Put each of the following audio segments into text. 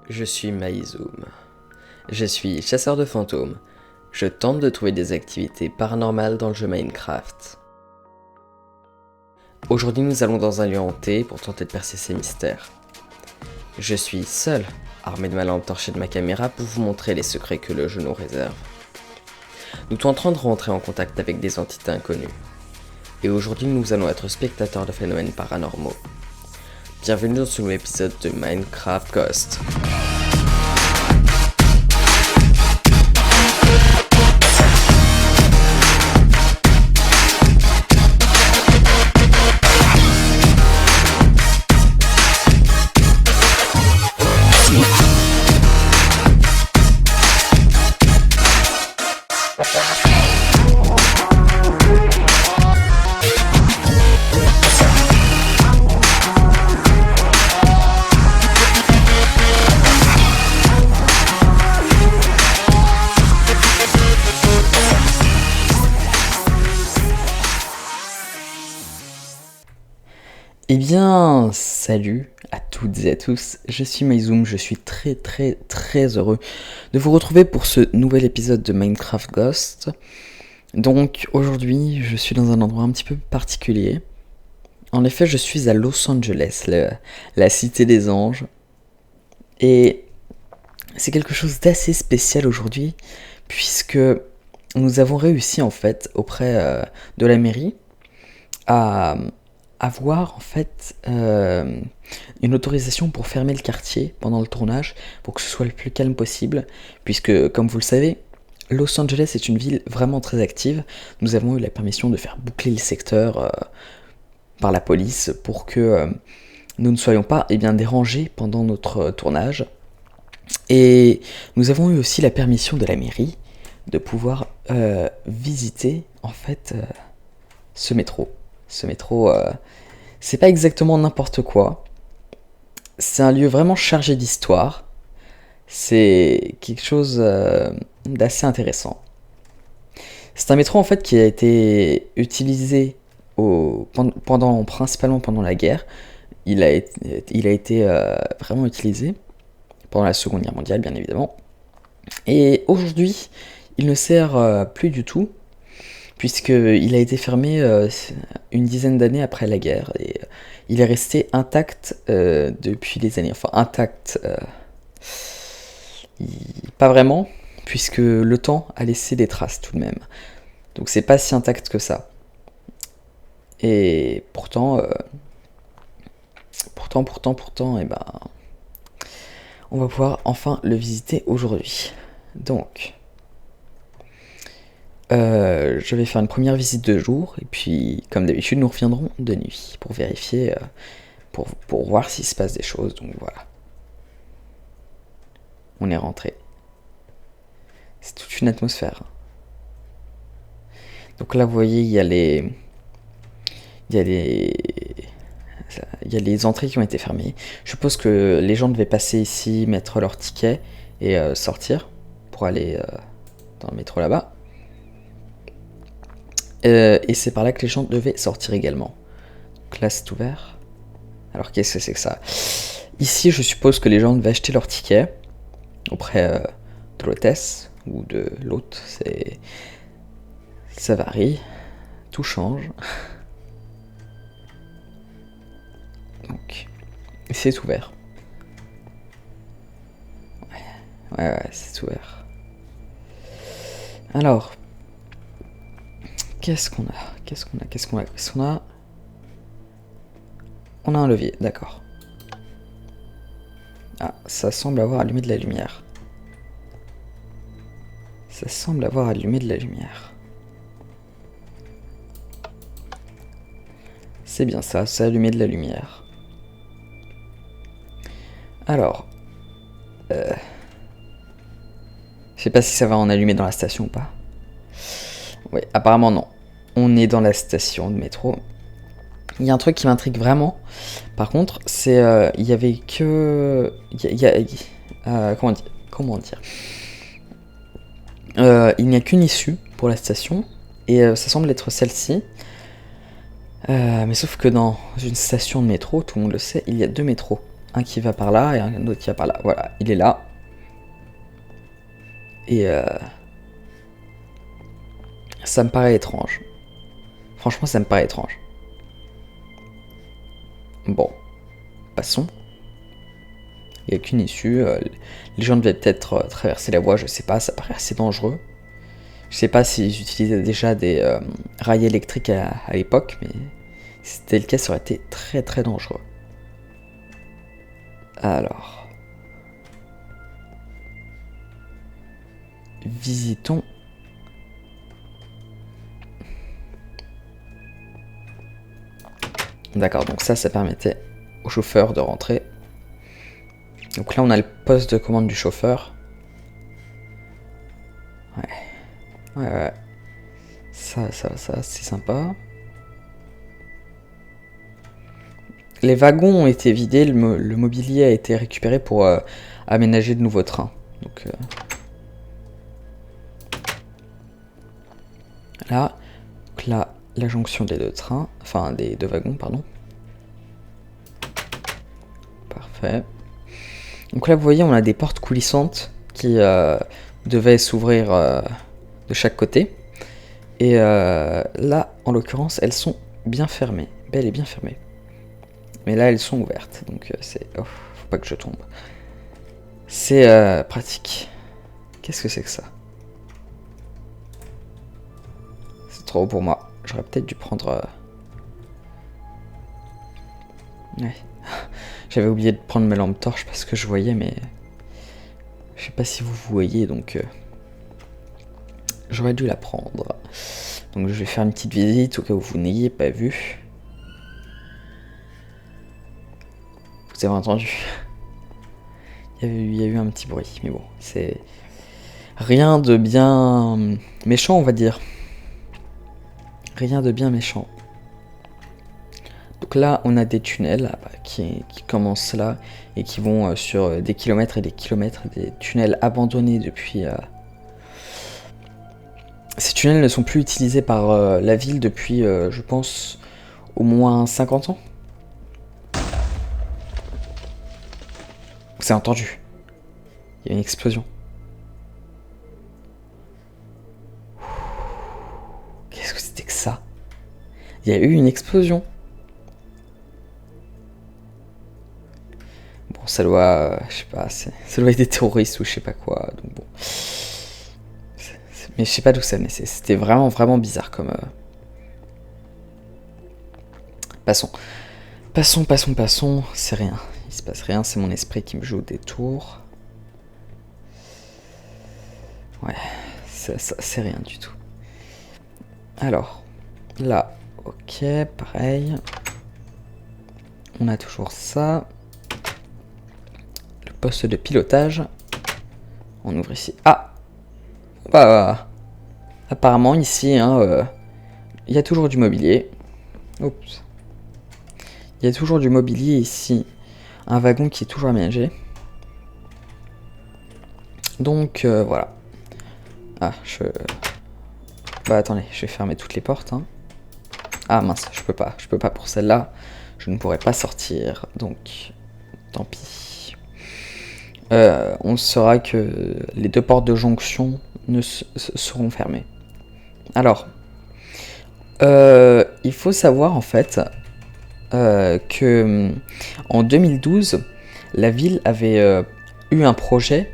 Je suis Maïzoum. Je suis chasseur de fantômes. Je tente de trouver des activités paranormales dans le jeu Minecraft. Aujourd'hui, nous allons dans un lieu hanté pour tenter de percer ses mystères. Je suis seul, armé de ma lampe torche et de ma caméra pour vous montrer les secrets que le jeu nous réserve. Nous tenterons de rentrer en contact avec des entités inconnues. Et aujourd'hui, nous allons être spectateurs de phénomènes paranormaux. Bienvenue dans ce nouvel épisode de Minecraft Ghost. Eh bien, salut à toutes et à tous, je suis Maïzoum, je suis très heureux de vous retrouver pour ce nouvel épisode de Minecraft Ghost. Donc aujourd'hui, je suis dans un endroit un petit peu particulier. En effet, je suis à Los Angeles, la cité des anges. Et c'est quelque chose d'assez spécial aujourd'hui, puisque nous avons réussi en fait auprès de la mairie à avoir en fait une autorisation pour fermer le quartier pendant le tournage pour que ce soit le plus calme possible, puisque comme vous le savez, Los Angeles est une ville vraiment très active. Nous avons eu la permission de faire boucler le secteur par la police pour que nous ne soyons pas dérangés pendant notre tournage. Et nous avons eu aussi la permission de la mairie de pouvoir visiter en fait ce métro. Ce métro, c'est pas exactement n'importe quoi. C'est un lieu vraiment chargé d'histoire. C'est quelque chose d'assez intéressant. C'est un métro en fait qui a été utilisé principalement pendant la guerre. Il a été vraiment utilisé pendant la Seconde Guerre mondiale, bien évidemment. Et aujourd'hui, il ne sert plus du tout, puisqu'il a été fermé une dizaine d'années après la guerre, et il est resté intact depuis les années. Enfin, intact, pas vraiment, puisque le temps a laissé des traces tout de même. Donc c'est pas si intact que ça. Et pourtant, on va pouvoir enfin le visiter aujourd'hui. Donc... je vais faire une première visite de jour, et puis comme d'habitude nous reviendrons de nuit pour vérifier, pour voir s'il se passe des choses. Donc voilà, on est rentré. C'est toute une atmosphère. Donc là vous voyez, il y a les entrées qui ont été fermées. Je suppose que les gens devaient passer ici, mettre leur ticket et sortir pour aller dans le métro là-bas. Et c'est par là que les gens devaient sortir également. Donc là c'est ouvert. Alors qu'est-ce que c'est que ça ? Ici je suppose que les gens devaient acheter leur ticket auprès de l'hôtesse ou de l'hôte. Ça varie, tout change. Donc c'est ouvert. Ouais, c'est ouvert. Alors, Qu'est-ce qu'on a ? On a un levier, d'accord. Ah, ça semble avoir allumé de la lumière. C'est bien ça, a allumé de la lumière. Alors... je sais pas si ça va en allumer dans la station ou pas. Ouais, apparemment non. On est dans la station de métro. Il y a un truc qui m'intrigue vraiment. Par contre, c'est il y avait que comment dire il n'y a qu'une issue pour la station, et ça semble être celle-ci. Mais sauf que dans une station de métro, tout le monde le sait, il y a deux métros. un qui va par là et un autre qui va par là. Voilà, il est là. Et ça me paraît étrange. Franchement, ça me paraît étrange. Bon, passons. Il n'y a qu'une issue. Les gens devaient peut-être traverser la voie, je sais pas, ça paraît assez dangereux. Je sais pas s'ils utilisaient déjà des rails électriques à l'époque, mais si c'était le cas, ça aurait été très très dangereux. Alors. Visitons. D'accord, donc ça permettait au chauffeur de rentrer. Donc là, on a le poste de commande du chauffeur. Ouais. Ça, c'est sympa. Les wagons ont été vidés, le mobilier a été récupéré pour aménager de nouveaux trains. Donc là, la jonction des deux trains, enfin des deux wagons, pardon. Parfait. Donc là, vous voyez, on a des portes coulissantes qui devaient s'ouvrir de chaque côté. Et là, en l'occurrence, elles sont bien fermées, bel et bien fermées. Mais là, elles sont ouvertes, donc c'est... Oh, faut pas que je tombe. C'est pratique. Qu'est-ce que c'est que ça? C'est trop haut pour moi. J'aurais peut-être dû prendre... Ouais. J'avais oublié de prendre mes lampes torches parce que je voyais, mais... Je sais pas si vous voyez, donc... J'aurais dû la prendre. Donc je vais faire une petite visite au cas où vous n'ayez pas vu. Vous avez entendu? Il y a eu un petit bruit, mais bon, c'est rien de bien méchant, on va dire. Rien de bien méchant. Donc là, on a des tunnels qui commencent là et qui vont sur des kilomètres et des kilomètres, des tunnels abandonnés depuis... Ces tunnels ne sont plus utilisés par la ville depuis, je pense, au moins 50 ans. Vous avez entendu? Il y a une explosion. Qu'est-ce que c'était que ça? Il y a eu une explosion. Bon, ça doit... je sais pas, ça doit être des terroristes ou je sais pas quoi, donc bon... Mais je sais pas d'où ça venait, c'était vraiment vraiment bizarre comme... Passons, c'est rien. Il se passe rien, c'est mon esprit qui me joue des tours. Ouais, c'est rien du tout. Alors, là, ok, pareil. On a toujours ça. Le poste de pilotage. On ouvre ici. Ah! Bah, apparemment ici, hein, il y a toujours du mobilier. Oups. Il y a toujours du mobilier ici. Un wagon qui est toujours aménagé. Donc voilà. Ah, Bah attendez, je vais fermer toutes les portes. Hein. Ah mince, je peux pas pour celle-là. Je ne pourrai pas sortir, donc tant pis. On saura que les deux portes de jonction seront fermées. Alors, il faut savoir en fait que en 2012, la ville avait eu un projet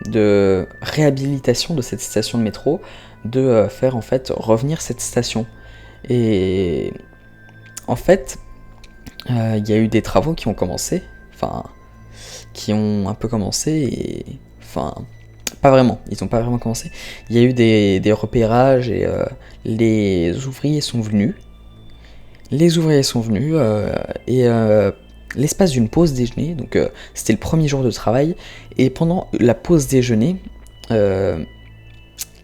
de réhabilitation de cette station de métro, de faire en fait revenir cette station. Et en fait, il y a eu des travaux qui ont commencé, enfin, qui ont un peu commencé, et enfin, pas vraiment, ils n'ont pas vraiment commencé. Il y a eu des repérages et les ouvriers sont venus. Et l'espace d'une pause déjeuner, donc c'était le premier jour de travail, et pendant la pause déjeuner,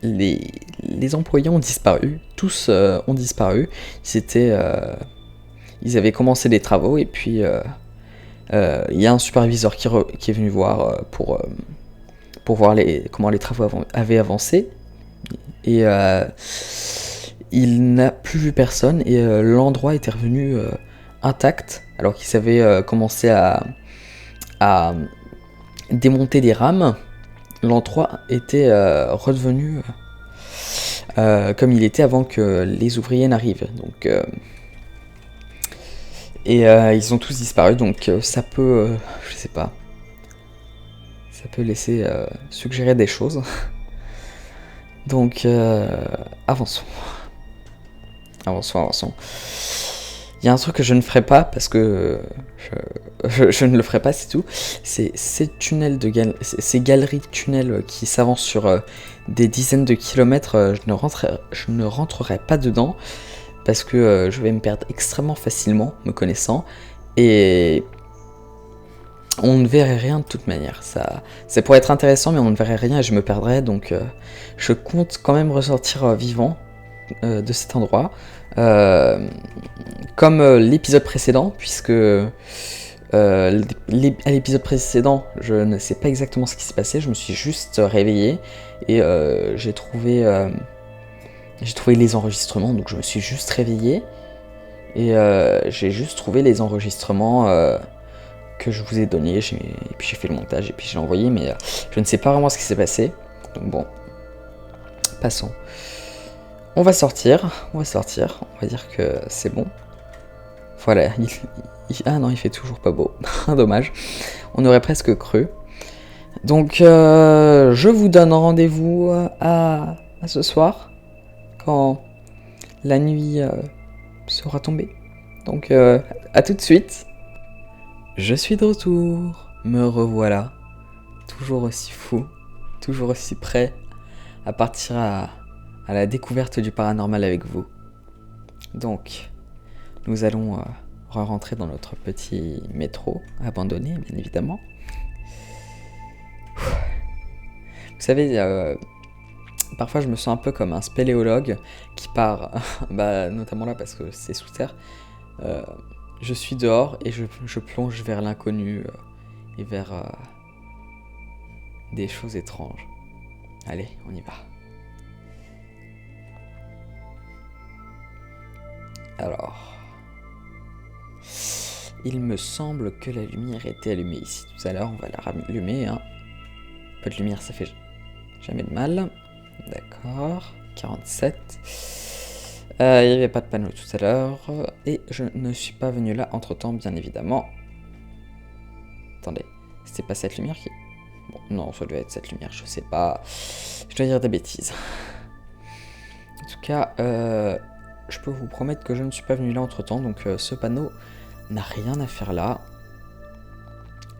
les employés ont disparu, tous ont disparu. Ils avaient commencé des travaux, et puis il y a un superviseur qui est venu voir pour voir comment les travaux avaient avancé, et il n'a plus vu personne, et l'endroit était revenu intact, alors qu'ils avaient commencé à à démonter des rames, l'an 3 était redevenu comme il était avant que les ouvriers n'arrivent. Donc, ils ont tous disparu, donc ça peut, je sais pas, ça peut laisser suggérer des choses. Donc, avançons. Avançons. Il y a un truc que je ne ferai pas, parce que je ne le ferai pas, c'est tout. C'est ces tunnels ces galeries de tunnels qui s'avancent sur des dizaines de kilomètres, je ne rentrerai pas dedans, parce que je vais me perdre extrêmement facilement, me connaissant, et on ne verrait rien de toute manière. Ça pourrait être intéressant, mais on ne verrait rien et je me perdrais, donc je compte quand même ressortir vivant de cet endroit. Comme l'épisode précédent, puisque à l'épisode précédent, je ne sais pas exactement ce qui s'est passé, je me suis juste réveillé et j'ai trouvé les enregistrements, donc je me suis juste réveillé et j'ai juste trouvé les enregistrements que je vous ai donnés, et puis j'ai fait le montage et puis j'ai envoyé, mais je ne sais pas vraiment ce qui s'est passé, donc bon, passons. On va sortir, on va dire que c'est bon. Voilà, ah non, il fait toujours pas beau, dommage, on aurait presque cru. Donc je vous donne rendez-vous à ce soir, quand la nuit sera tombée. Donc à tout de suite. Je suis de retour, me revoilà, toujours aussi fou, toujours aussi prêt à partir à la découverte du paranormal avec vous. Donc, nous allons rentrer dans notre petit métro, abandonné bien évidemment. Vous savez, parfois je me sens un peu comme un spéléologue qui part, notamment là parce que c'est sous terre. Je suis dehors et je plonge vers l'inconnu et vers des choses étranges. Allez, on y va. Alors, il me semble que la lumière était allumée ici tout à l'heure. On va la rallumer. Hein. Un peu de lumière, ça fait jamais de mal. D'accord, 47. Il n'y avait pas de panneau tout à l'heure. Et je ne suis pas venu là entre-temps, bien évidemment. Attendez, c'était pas cette lumière qui... Bon, non, ça doit être cette lumière, je sais pas. Je dois dire des bêtises. En tout cas, je peux vous promettre que je ne suis pas venu là entre-temps, donc ce panneau n'a rien à faire là.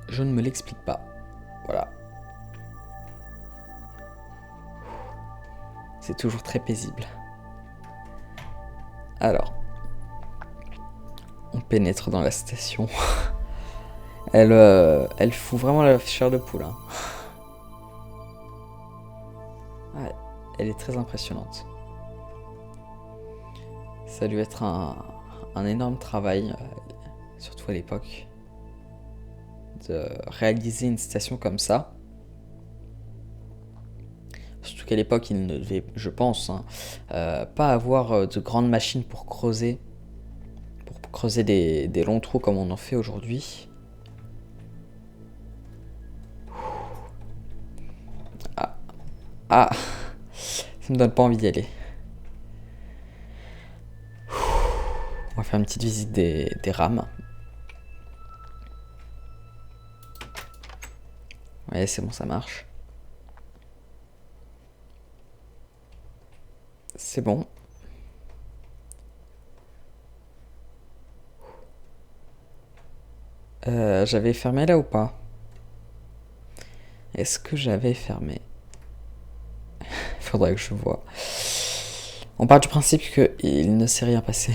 Je ne me l'explique pas. Voilà. C'est toujours très paisible. Alors, on pénètre dans la station. Elle fout vraiment la chair de poule. Hein. Ouais, elle est très impressionnante. Ça a dû être un énorme travail, surtout à l'époque, de réaliser une station comme ça. Surtout qu'à l'époque, il ne devait, je pense, pas avoir de grandes machines pour creuser des longs trous comme on en fait aujourd'hui. Ah, ça me donne pas envie d'y aller. On va faire une petite visite des rames. Ouais, c'est bon, ça marche. C'est bon. J'avais fermé là ou pas? Est-ce que j'avais fermé? Faudrait que je vois. On part du principe qu'il ne s'est rien passé.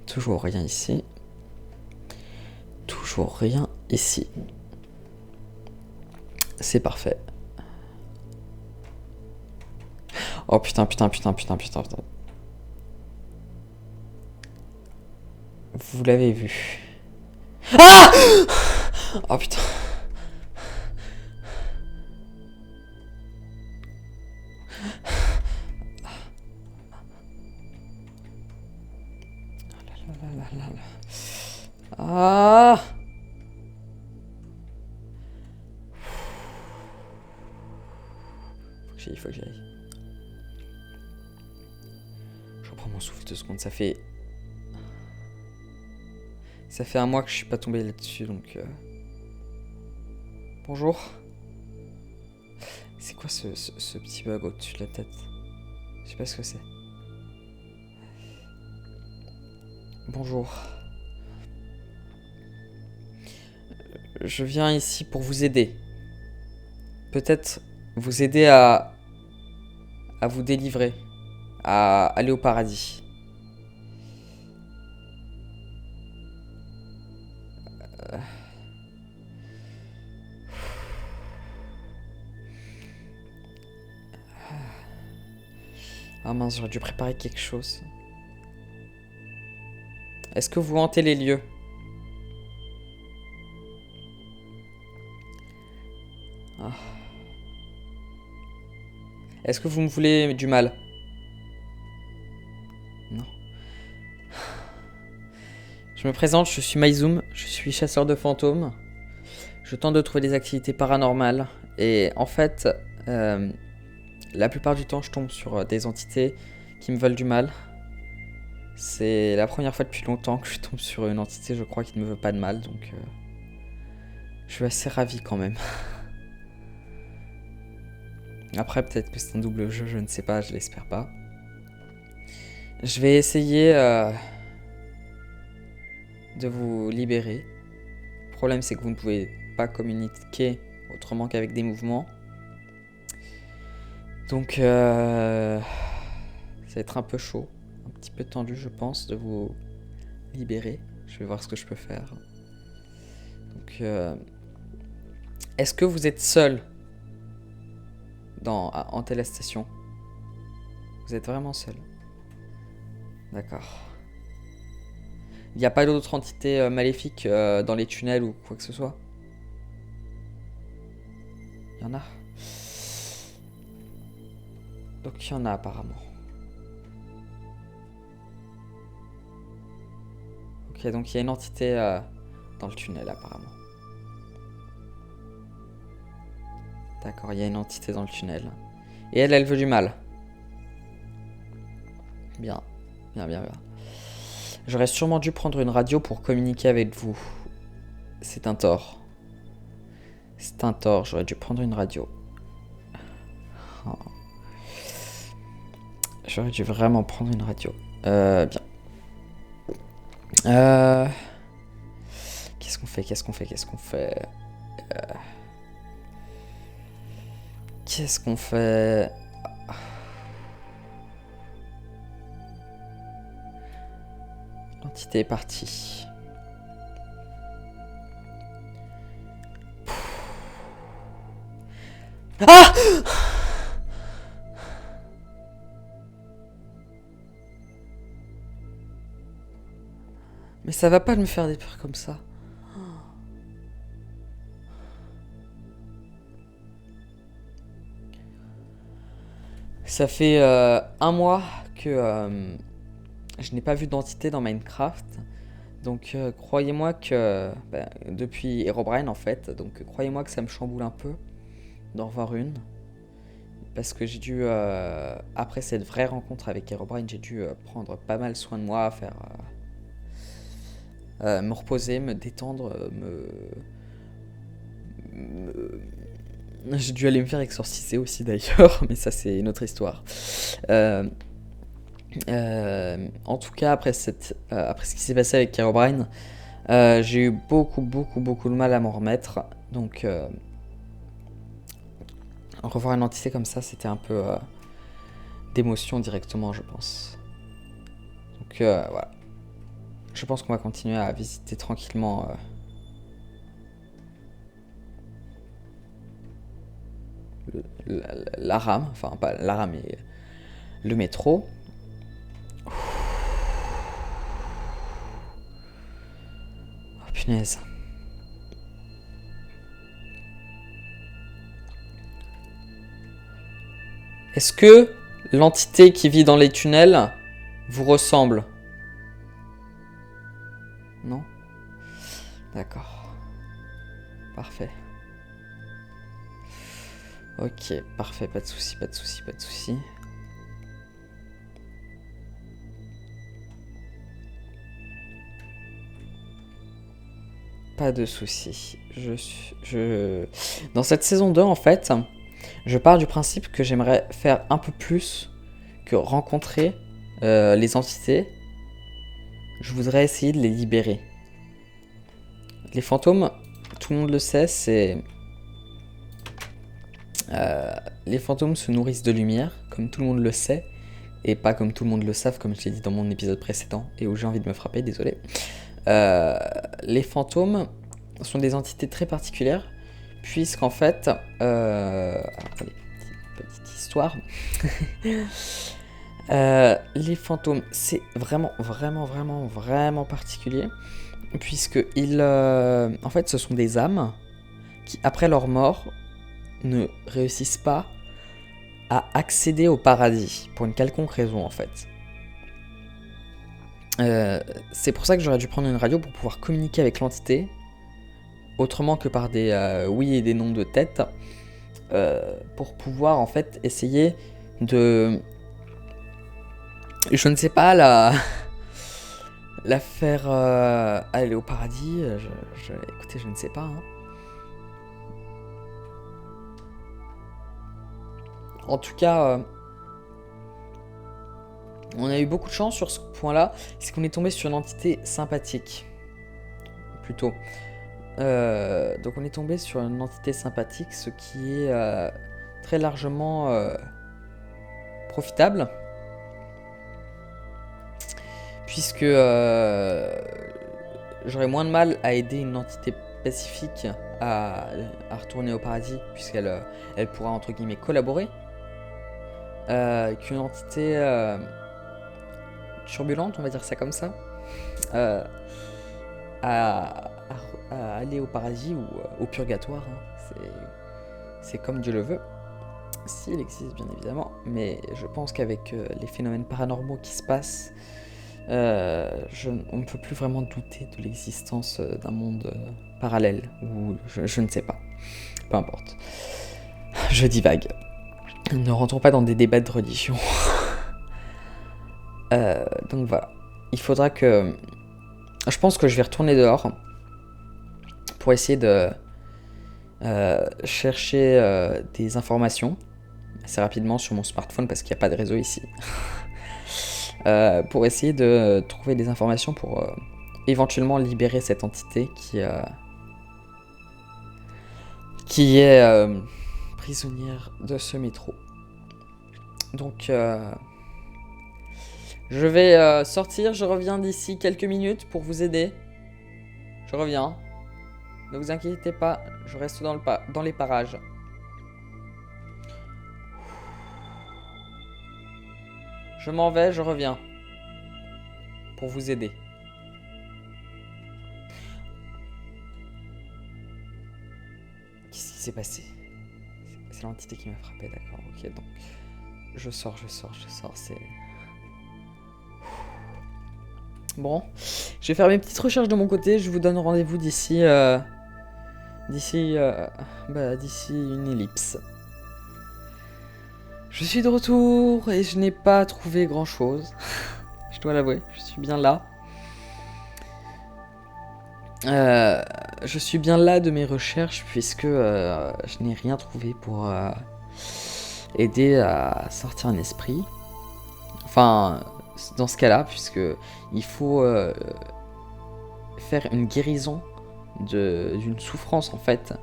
Toujours rien ici. Toujours rien ici. C'est parfait. Oh putain. Vous l'avez vu. Ah! Oh putain. Ah! Il faut que j'y aille. Je reprends mon souffle 2 secondes. Ça fait 1 mois que je suis pas tombé là-dessus, donc... Bonjour. C'est quoi ce petit bug au-dessus de la tête? Je sais pas ce que c'est. Bonjour. Je viens ici pour vous aider. Peut-être vous aider à vous délivrer, à aller au paradis. Ah mince, j'aurais dû préparer quelque chose. Est-ce que vous hantez les lieux? Ah. Est-ce que vous me voulez du mal? Non. Je me présente, je suis Myzoom, je suis chasseur de fantômes. Je tente de trouver des activités paranormales. Et en fait, la plupart du temps, je tombe sur des entités qui me veulent du mal. C'est la première fois depuis longtemps que je tombe sur une entité, je crois, qui ne me veut pas de mal. Donc, je suis assez ravi quand même. Après, peut-être que c'est un double jeu, je ne sais pas, je l'espère pas. Je vais essayer de vous libérer. Le problème, c'est que vous ne pouvez pas communiquer autrement qu'avec des mouvements. Donc, ça va être un peu chaud, un petit peu tendu, je pense, de vous libérer. Je vais voir ce que je peux faire. Donc, est-ce que vous êtes seul en télestation? Vous êtes vraiment seul? D'accord. Il n'y a pas d'autres entités maléfiques dans les tunnels ou quoi que ce soit? Il y en a? Donc il y en a apparemment. Ok, donc il y a une entité dans le tunnel apparemment. D'accord, il y a une entité dans le tunnel. Et elle veut du mal. Bien, bien, bien, bien. J'aurais sûrement dû prendre une radio pour communiquer avec vous. C'est un tort. C'est un tort, j'aurais dû prendre une radio. Oh. J'aurais dû vraiment prendre une radio. Bien. Qu'est-ce qu'on fait? Qu'est-ce qu'on fait? Qu'est-ce qu'on fait? Qu'est-ce qu'on fait? L'entité est partie. Ah! Mais ça va pas de me faire des peurs comme ça. Ça fait 1 mois que je n'ai pas vu d'entité dans Minecraft. Donc croyez-moi que... depuis Herobrine en fait. Donc croyez-moi que ça me chamboule un peu d'en revoir une. Parce que j'ai dû... après cette vraie rencontre avec Herobrine, j'ai dû prendre pas mal soin de moi, faire... me reposer, me détendre, j'ai dû aller me faire exorciser aussi d'ailleurs, mais ça c'est une autre histoire. En tout cas, après ce qui s'est passé avec Herobrine, j'ai eu beaucoup de mal à m'en remettre. Donc, revoir une entité comme ça, c'était un peu d'émotion directement, je pense. Donc, voilà. Je pense qu'on va continuer à visiter tranquillement la rame, enfin pas la rame mais le métro. Oh punaise. Est-ce que l'entité qui vit dans les tunnels vous ressemble? Non? D'accord. Parfait. Ok, parfait, pas de souci, pas de souci, pas de souci. Pas de souci. Dans cette saison 2, en fait, je pars du principe que j'aimerais faire un peu plus que rencontrer les entités. Je voudrais essayer de les libérer. Les fantômes, tout le monde le sait, les fantômes se nourrissent de lumière, comme tout le monde le sait, et pas comme tout le monde le savent, comme je l'ai dit dans mon épisode précédent, et où j'ai envie de me frapper, désolé. Les fantômes sont des entités très particulières, puisqu'en fait... attendez, petite histoire. Les fantômes, c'est vraiment, vraiment, vraiment, vraiment particulier, puisque en fait, ce sont des âmes qui, après leur mort, ne réussissent pas à accéder au paradis, pour une quelconque raison, en fait. C'est pour ça que j'aurais dû prendre une radio pour pouvoir communiquer avec l'entité, autrement que par des oui et des non de tête, pour pouvoir, en fait, essayer de... Je ne sais pas, la faire aller au paradis. Écoutez, je ne sais pas. Hein. En tout cas, on a eu beaucoup de chance sur ce point-là. C'est qu'on est tombé sur une entité sympathique. Plutôt. Donc on est tombé sur une entité sympathique, ce qui est très largement profitable. Puisque j'aurais moins de mal à aider une entité pacifique à retourner au paradis, puisqu'elle elle pourra entre guillemets collaborer, qu'une entité turbulente, on va dire ça comme ça, à aller au paradis ou au purgatoire. Hein. C'est comme Dieu le veut, s'il existe bien évidemment, mais je pense qu'avec les phénomènes paranormaux qui se passent, on ne peut plus vraiment douter de l'existence d'un monde parallèle, ou je ne sais pas, peu importe. Je divague. Ne rentrons pas dans des débats de religion. Donc voilà, il faudra que... Je pense que je vais retourner dehors pour essayer de chercher des informations assez rapidement sur mon smartphone parce qu'il n'y a pas de réseau ici. Pour essayer de trouver des informations pour éventuellement libérer cette entité qui est prisonnière de ce métro. Donc je vais sortir, je reviens d'ici quelques minutes pour vous aider. Je reviens. Ne vous inquiétez pas, je reste dans les parages. Je m'en vais, je reviens. Pour vous aider. Qu'est-ce qui s'est passé? C'est l'entité qui m'a frappé, d'accord. Ok, donc je sors, c'est... Bon, je vais faire mes petites recherches de mon côté. Je vous donne rendez-vous d'ici une ellipse. Je suis de retour et je n'ai pas trouvé grand-chose. Je dois l'avouer, je suis bien là. Je suis bien là de mes recherches puisque je n'ai rien trouvé pour aider à sortir un esprit. Enfin, dans ce cas-là, puisque il faut faire une guérison d'une souffrance en fait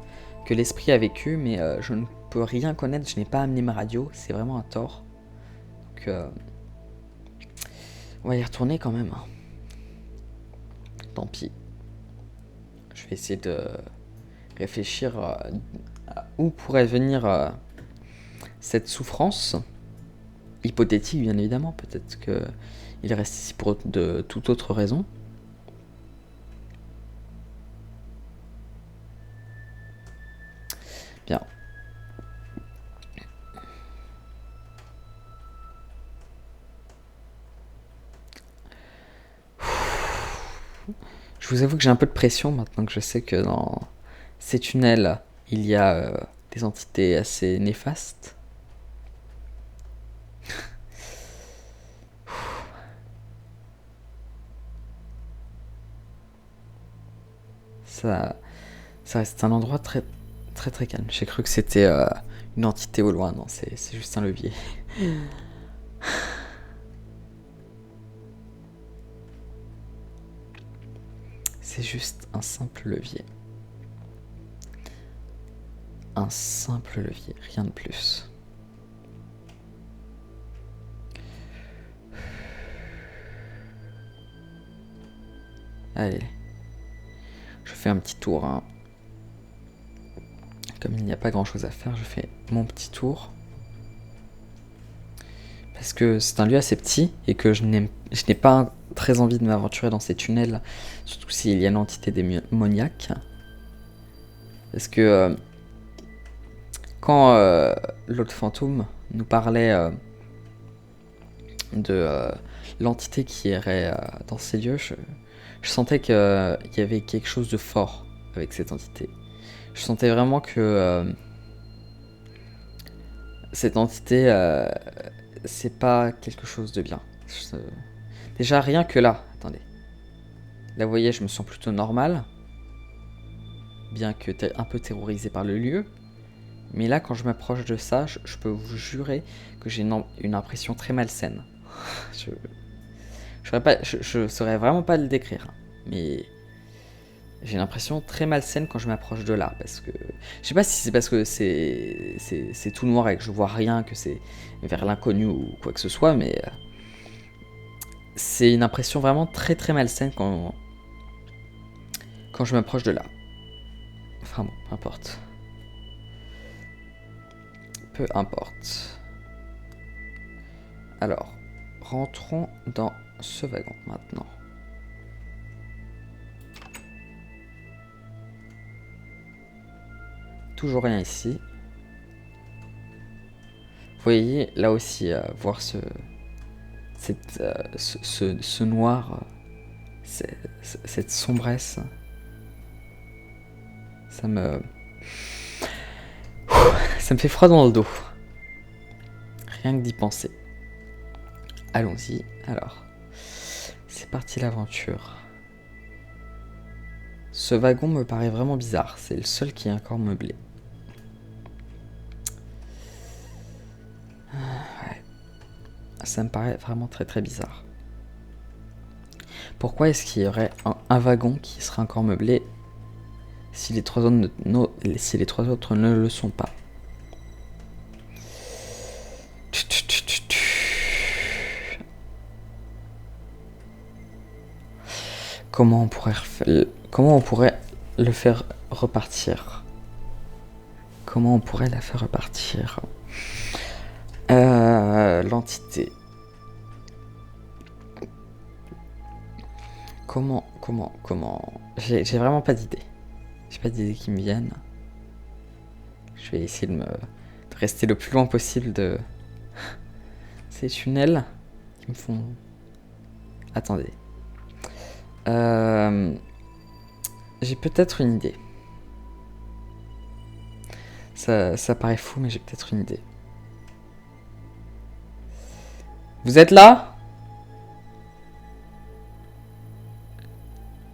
que l'esprit a vécue, mais je ne peux rien connaître, je n'ai pas amené ma radio, c'est vraiment un tort. Donc on va y retourner quand même. Tant pis. Je vais essayer de réfléchir à où pourrait venir cette souffrance. Hypothétique bien évidemment, peut-être qu'il reste ici pour de toute autre raison. Bien. Je vous avoue que j'ai un peu de pression maintenant que je sais que dans ces tunnels, il y a des des entités assez néfastes. Ça, ça reste un endroit très très très calme. J'ai cru que c'était une entité au loin, non, c'est juste un levier. C'est juste un simple levier. Un simple levier, rien de plus. Allez, je fais un petit tour, hein. Comme il n'y a pas grand chose à faire, je fais mon petit tour. Parce que c'est un lieu assez petit et que je n'ai pas très envie de m'aventurer dans ces tunnels, surtout s'il y a une entité démoniaque. Parce que quand l'autre fantôme nous parlait de l'entité qui irait dans ces lieux, je sentais qu'il y avait quelque chose de fort avec cette entité. Je sentais vraiment que cette entité, c'est pas quelque chose de bien. Déjà, rien que là, attendez. Là, vous voyez, je me sens plutôt normal, bien que un peu terrorisé par le lieu. Mais là, quand je m'approche de ça, je peux vous jurer que j'ai une impression très malsaine. Je saurais vraiment pas le décrire, hein, mais j'ai une impression très malsaine quand je m'approche de là, parce que je sais pas si c'est parce que c'est tout noir et que je vois rien, que c'est vers l'inconnu ou quoi que ce soit, mais c'est une impression vraiment très très malsaine quand je m'approche de là. Enfin bon, peu importe. Peu importe. Alors, rentrons dans ce wagon maintenant. Toujours rien ici. Vous voyez, là aussi, voir ce noir, cette sombresse, ça me fait froid dans le dos. Rien que d'y penser. Allons-y, alors. C'est parti l'aventure. Ce wagon me paraît vraiment bizarre, c'est le seul qui est encore meublé. Ouais. Ça me paraît vraiment très très bizarre. Pourquoi est-ce qu'il y aurait un wagon qui serait encore meublé si les trois autres ne le sont pas? Comment on pourrait le faire repartir? Comment on pourrait la faire repartir? L'entité. Comment J'ai vraiment pas d'idée. J'ai pas d'idée qui me viennent. Je vais essayer de rester le plus loin possible de ces tunnels qui me font... Attendez. J'ai peut-être une idée. Ça paraît fou, mais j'ai peut-être une idée. Vous êtes là?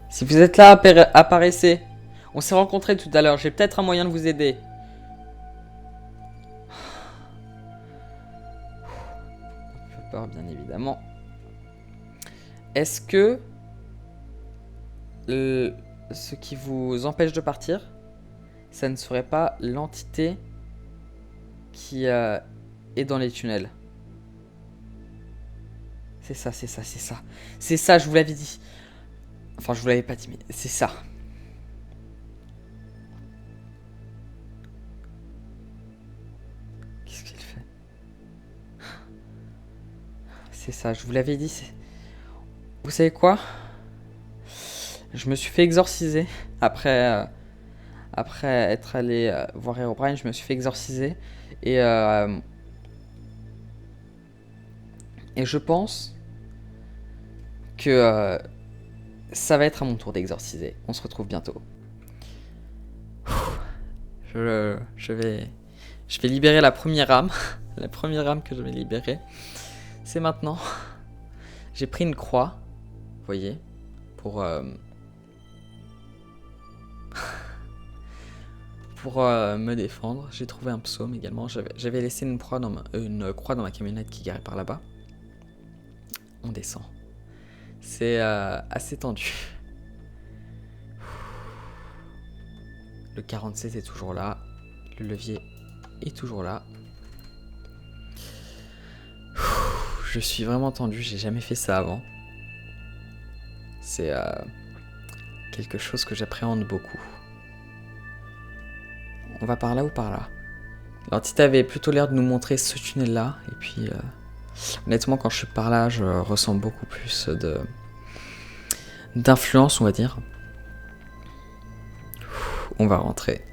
Si vous êtes là, apparaissez. On s'est rencontrés tout à l'heure, j'ai peut-être un moyen de vous aider. Un peu peur, bien évidemment. Est-ce que ce qui vous empêche de partir, ça ne serait pas l'entité qui est dans les tunnels? C'est ça. C'est ça, je vous l'avais dit. Enfin, je vous l'avais pas dit, mais c'est ça. Qu'est-ce qu'il fait? C'est ça, je vous l'avais dit. Vous savez quoi? Je me suis fait exorciser après être allé voir Herobrine. Je me suis fait exorciser et je pense que ça va être à mon tour d'exorciser. On se retrouve bientôt. Je vais libérer la première âme. La première âme que je vais libérer. C'est maintenant. J'ai pris une croix. Vous voyez. Pour me défendre. J'ai trouvé un psaume également. J'avais laissé une croix dans ma camionnette qui garait par là-bas. On descend. C'est assez tendu. Le 47 est toujours là. Le levier est toujours là. Je suis vraiment tendu. J'ai jamais fait ça avant. C'est quelque chose que j'appréhende beaucoup. On va par là ou par là? L'entité avait plutôt l'air de nous montrer ce tunnel-là. Et puis, honnêtement, quand je suis par là, je ressens beaucoup plus d'influence, on va dire. On va rentrer.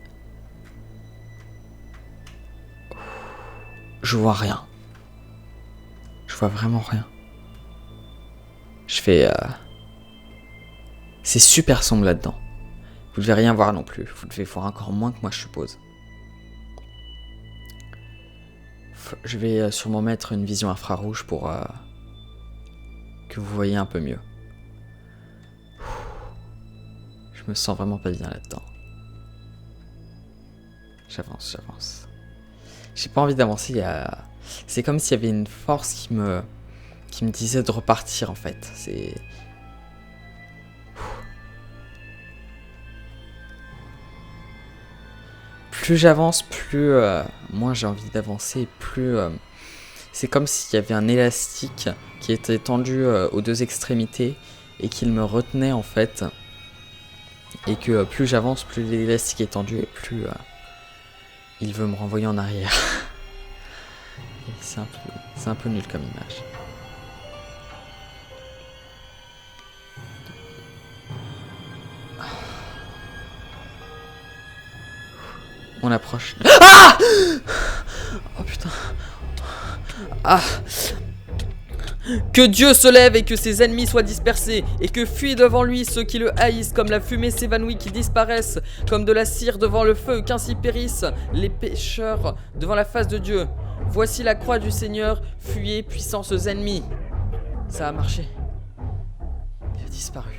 Je vois rien. Je vois vraiment rien. Je fais... C'est super sombre là-dedans. Vous devez rien voir non plus. Vous devez voir encore moins que moi, je suppose. Je vais sûrement mettre une vision infrarouge pour que vous voyez un peu mieux. Je me sens vraiment pas bien là-dedans. J'avance. J'ai pas envie d'avancer. C'est comme s'il y avait une force qui me disait de repartir en fait. C'est... Plus j'avance, plus moins j'ai envie d'avancer. Plus c'est comme s'il y avait un élastique qui était tendu aux deux extrémités et qu'il me retenait en fait. Et que plus j'avance, plus l'élastique est tendu et plus il veut me renvoyer en arrière. C'est un peu nul comme image. On approche. Ah! Oh putain. Ah! Que Dieu se lève et que ses ennemis soient dispersés, et que fuient devant lui ceux qui le haïssent, comme la fumée s'évanouit, qui disparaissent, comme de la cire devant le feu, qu'ainsi périssent les pécheurs devant la face de Dieu. Voici la croix du Seigneur, fuyez puissances ennemis. Ça a marché. Il a disparu.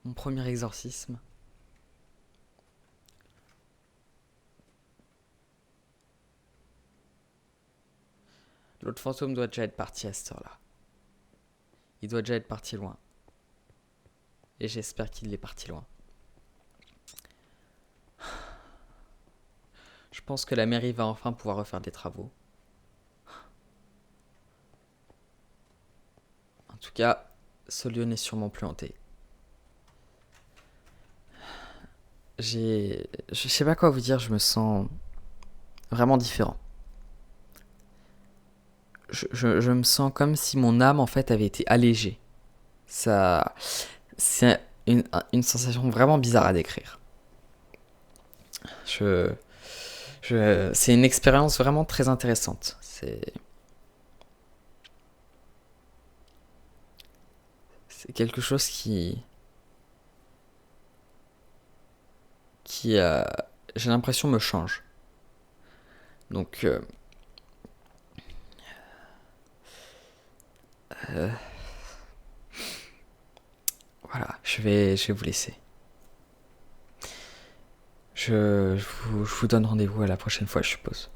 Mon premier exorcisme. L'autre fantôme doit déjà être parti à cette heure-là. Il doit déjà être parti loin. Et j'espère qu'il est parti loin. Je pense que la mairie va enfin pouvoir refaire des travaux. En tout cas, ce lieu n'est sûrement plus hanté. Je sais pas quoi vous dire, je me sens vraiment différent. Je me sens comme si mon âme en fait avait été allégée. Ça, c'est une sensation vraiment bizarre à décrire. C'est une expérience vraiment très intéressante. C'est quelque chose qui j'ai l'impression me change. Donc voilà, je vais vous laisser. Je vous donne rendez-vous à la prochaine fois, je suppose.